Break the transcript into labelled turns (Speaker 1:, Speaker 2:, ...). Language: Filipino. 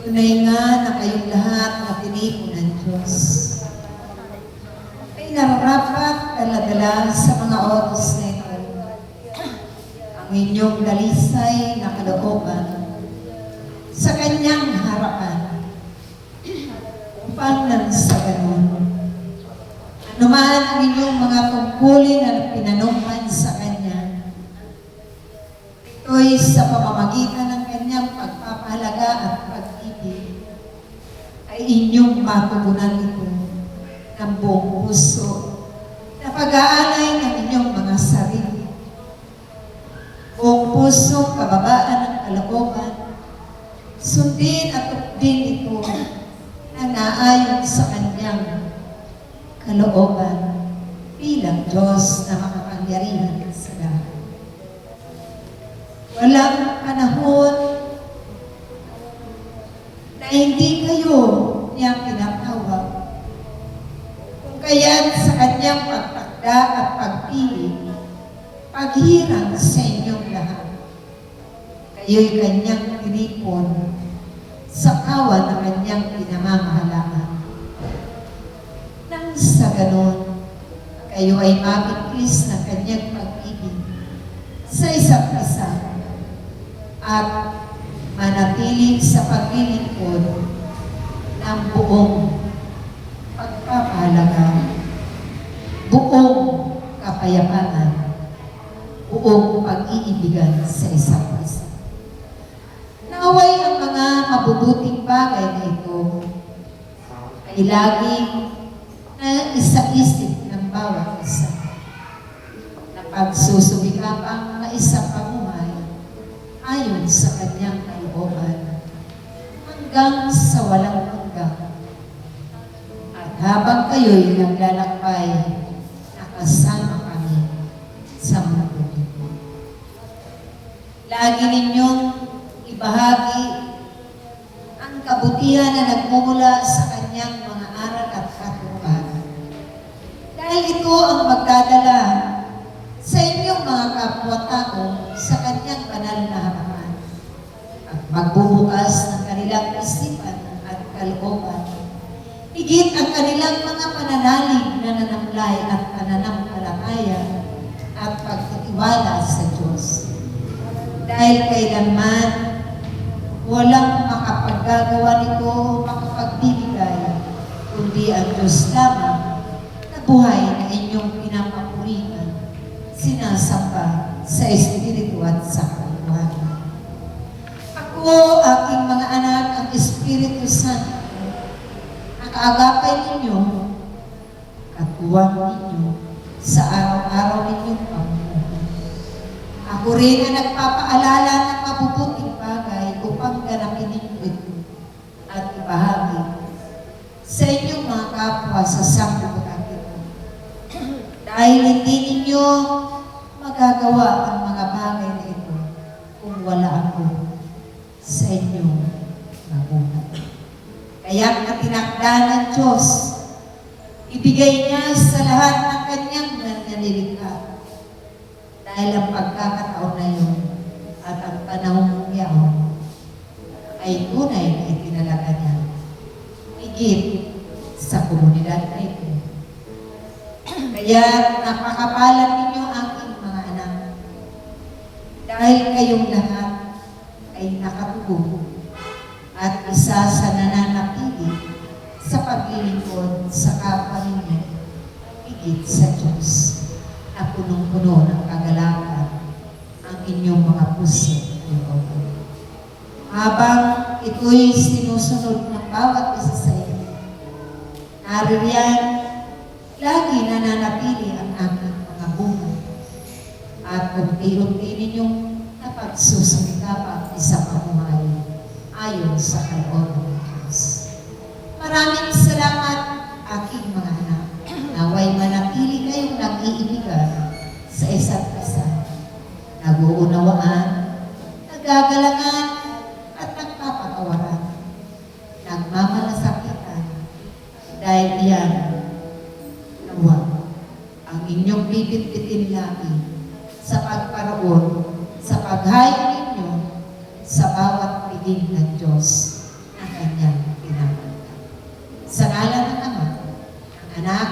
Speaker 1: Tunay nga na kayong lahat na pinili ng Diyos ay nararapat daladala sa mga oras na ito ang inyong dalisay na kalooban sa Kanyang harapan upang nang sa ganon anuman ang inyong mga tungkulin na pinanungkan sa Kanya, ito'y sa pamamagitan ng Kanyang pagpapahalaga at pag-ibig ay inyong matugunan ito ng buong puso na pag-aalay ng inyong mga sarili. Buong puso, kababaan ng kalooban, sundin at tukdin ito na naayon sa Kanyang kalooban bilang Diyos na makapangyarihan sa lahat. Walang panahon na hindi kayo niya pinatawag. Kung kaya't sa Kanyang pagtakda at pagpili, paghirang sa inyong lahat. Kayo'y Kanyang tinipon sa kawan na Kanyang pinamamahalaan. Nang sa ganon, kayo ay mabigkis ng Kanyang pag-ibig sa isa't isa at manatili sa paglilingkod ng buong pagpapahalaga, buong kapayapaan, buong pag-iibigan sa isa't isa. Naway ang mga mabubuting bagay na ito ay laging na isa-isip ng bawat isa na pagsusumikapang maisa pamuhay ayon sa Kanyang kalooban hanggang sa walang hanggan. At habang kayo'y naglalakbay, nakasama kami sa mundo. Lagi ninyong ibahagi ang kabutihan na nagmumula sa Kanyang mga aral at katuruan. Dahil ito ang magdadala sa inyong mga kapwa-tao sa Kanyang banal na harapan at magbubukas ng kanilang isipan at kalooban. Higit ang kanilang mga pananalig na nanamlay at pananampalataya magtiwala sa Diyos. Dahil kailanman walang makapaggagawa nito o makapagbibigay, kundi ang Diyos lamang na buhay na inyong pinapapurihan, sinasamba sa Espiritu at sa kaliwanag. Ako, aking mga anak, ang Espiritu Santo, nakaagapay ninyo, katuwang ninyo sa araw-araw ninyong pamumuhay. Ako rin ang nagpapaalala ng mabubuting bagay upang ganapin ninyo ito at ibahagi sa inyong mga kapwa sa sanglibutan ito. Dahil hindi ninyo magagawa ang mga bagay na ito kung wala ako sa inyong mabuhay. Kaya ang tinakda ng Diyos, ibigay niya sa lahat ng kanyang nanlilikha. Dahil ang pagkakataon na yun at ang panahon yaon ay tunay na itinalaga niya higit sa komunidad na ito. Kaya napakapalan ninyo aking mga anak dahil kayong lahat ay nakatubo at isa sa nananatili sa paglilingkod sa kapwa ninyo higit sa Diyos na punong-puno ng kagalakan ang inyong mga puso. Habang ito'y sinusunod ng bawat isa sa inyo, naririyan, lagi nananatili ang aking mga buhay at unti-unti ninyong napagsusumikapan sa pamuhay ayon sa kalooban ng Diyos. Maraming salamat, aking mga anak. Naway manatili kayong nag-iibigan sa isa't isa, nag-uunawaan, nagagalangan, at nagpapatawaran, nagmamalasakitan, dahil iyan, nawa, ang inyong bibit-bitin lagi sa pagparoon, sa paghayo ninyo, sa bawat piling ng Diyos na kanyang pinapagtan. Sa ngalan ng Ama, ng Anak,